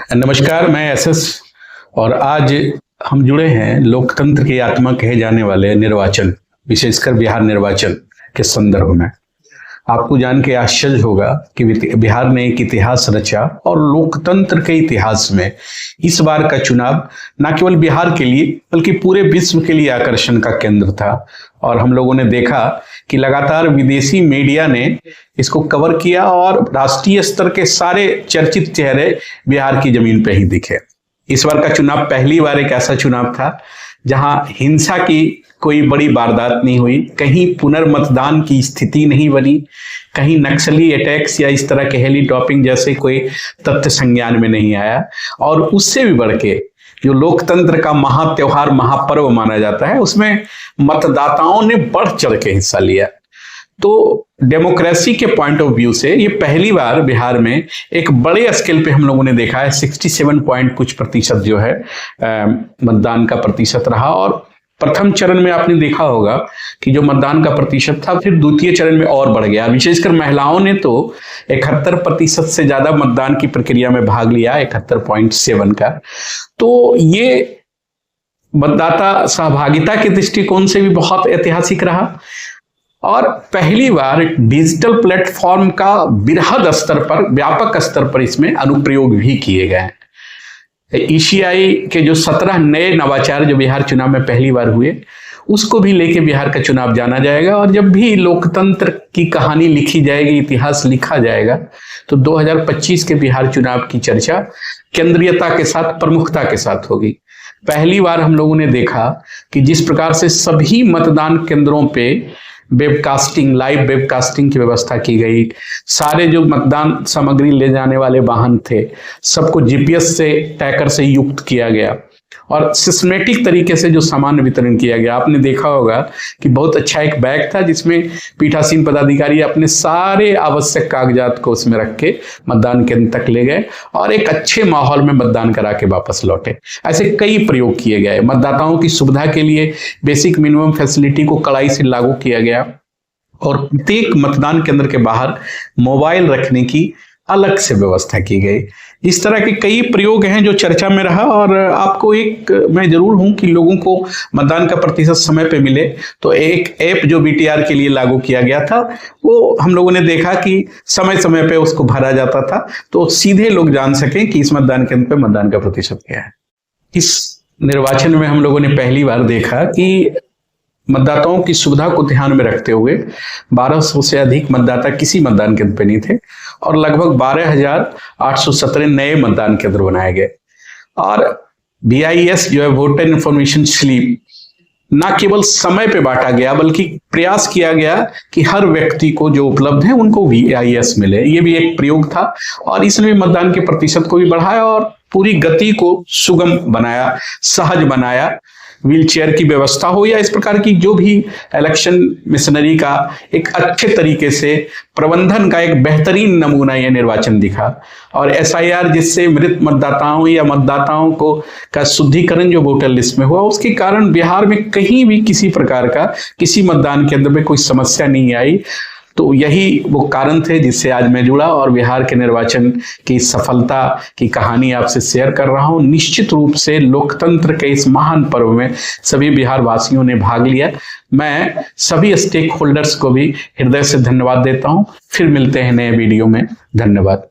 नमस्कार, मैं एसएस और आज हम जुड़े हैं लोकतंत्र की आत्मा कहे जाने वाले निर्वाचन, विशेषकर बिहार निर्वाचन के संदर्भ में। आपको जान के आश्चर्य होगा कि बिहार ने एक इतिहास रचा और लोकतंत्र के इतिहास में इस बार का चुनाव न केवल बिहार के लिए बल्कि पूरे विश्व के लिए आकर्षण का केंद्र था। और हम लोगों ने देखा कि लगातार विदेशी मीडिया ने इसको कवर किया और राष्ट्रीय स्तर के सारे चर्चित चेहरे बिहार की जमीन पे ही दिखे। इस बार का चुनाव पहली बार एक ऐसा चुनाव था जहां हिंसा की कोई बड़ी वारदात नहीं हुई, कहीं पुनर्मतदान की स्थिति नहीं बनी, कहीं नक्सली अटैक्स या इस तरह के हेली टॉपिंग जैसे कोई तथ्य संज्ञान में नहीं आया। और उससे भी बढ़ के जो लोकतंत्र का महात्योहार महापर्व माना जाता है उसमें मतदाताओं ने बढ़ चढ़ के हिस्सा लिया। तो डेमोक्रेसी के पॉइंट ऑफ व्यू से ये पहली बार बिहार में एक बड़े स्केल पे हम लोगों ने देखा है। 67 पॉइंट कुछ प्रतिशत जो है मतदान का प्रतिशत रहा। और प्रथम चरण में आपने देखा होगा कि जो मतदान का प्रतिशत था फिर द्वितीय चरण में और बढ़ गया। विशेषकर महिलाओं ने तो 71% से ज्यादा मतदान की प्रक्रिया में भाग लिया, 71.7 का। तो ये मतदाता सहभागिता के दृष्टिकोण से भी बहुत ऐतिहासिक रहा और पहली बार डिजिटल प्लेटफॉर्म का बृहद स्तर पर, व्यापक स्तर पर इसमें अनुप्रयोग भी किए गए। ईसीआई के जो 17 नए नवाचार जो बिहार चुनाव में पहली बार हुए उसको भी लेके बिहार का चुनाव जाना जाएगा। और जब भी लोकतंत्र की कहानी लिखी जाएगी, इतिहास लिखा जाएगा, तो 2025 के बिहार चुनाव की चर्चा केंद्रीयता के साथ, प्रमुखता के साथ होगी। पहली बार हम लोगों ने देखा कि जिस प्रकार से सभी मतदान केंद्रों पे वेबकास्टिंग, लाइव वेबकास्टिंग की व्यवस्था की गई, सारे जो मतदान सामग्री ले जाने वाले वाहन थे सबको जीपीएस से, ट्रैकर से युक्त किया गया और सिस्टमेटिक तरीके से जो सामान वितरण किया गया। आपने देखा होगा कि बहुत अच्छा एक बैग था जिसमें पीठासीन पदाधिकारी अपने सारे आवश्यक कागजात को उसमें रख के मतदान केंद्र तक ले गए और एक अच्छे माहौल में मतदान करा के वापस लौटे। ऐसे कई प्रयोग किए गए। मतदाताओं की सुविधा के लिए बेसिक मिनिमम फैसिलिटी को कड़ाई से लागू किया गया और प्रत्येक मतदान केंद्र के बाहर मोबाइल रखने की अलग से व्यवस्था की गई। इस तरह के कई प्रयोग हैं जो चर्चा में रहा। और आपको एक मैं जरूर हूं कि लोगों को मतदान का प्रतिशत समय पे मिले, तो एक ऐप जो बीटीआर के लिए लागू किया गया था वो हम लोगों ने देखा कि समय समय पे उसको भरा जाता था तो सीधे लोग जान सकें कि इस मतदान केंद्र पे मतदान का प्रतिशत क्या है। इस निर्वाचन में हम लोगों ने पहली बार देखा कि मतदाताओं की सुविधा को ध्यान में रखते हुए 1200 से अधिक मतदाता किसी मतदान केंद्र पे नहीं थे और लगभग 12,817 नए मतदान केंद्र बनाए गए। और VIS जो है वोटर इंफॉर्मेशन स्लिप न केवल समय पे बांटा गया बल्कि प्रयास किया गया कि हर व्यक्ति को जो उपलब्ध है उनको VIS मिले। ये भी एक प्रयोग था और इसने मतदान के प्रतिशत को भी बढ़ाया और पूरी गति को सुगम बनाया, सहज बनाया। व्हीलचेयर की व्यवस्था हो या इस प्रकार की जो भी इलेक्शन मिशनरी का एक अच्छे तरीके से प्रबंधन का एक बेहतरीन नमूना यह निर्वाचन दिखा। और SIR जिससे मृत मतदाताओं या मतदाताओं को का शुद्धिकरण जो वोटर लिस्ट में हुआ, उसके कारण बिहार में कहीं भी किसी प्रकार का किसी मतदान केंद्र में कोई समस्या नहीं आई। तो यही वो कारण थे जिससे आज मैं जुड़ा और बिहार के निर्वाचन की सफलता की कहानी आपसे शेयर कर रहा हूं। निश्चित रूप से लोकतंत्र के इस महान पर्व में सभी बिहार वासियों ने भाग लिया। मैं सभी स्टेक होल्डर्स को भी हृदय से धन्यवाद देता हूं। फिर मिलते हैं नए वीडियो में। धन्यवाद।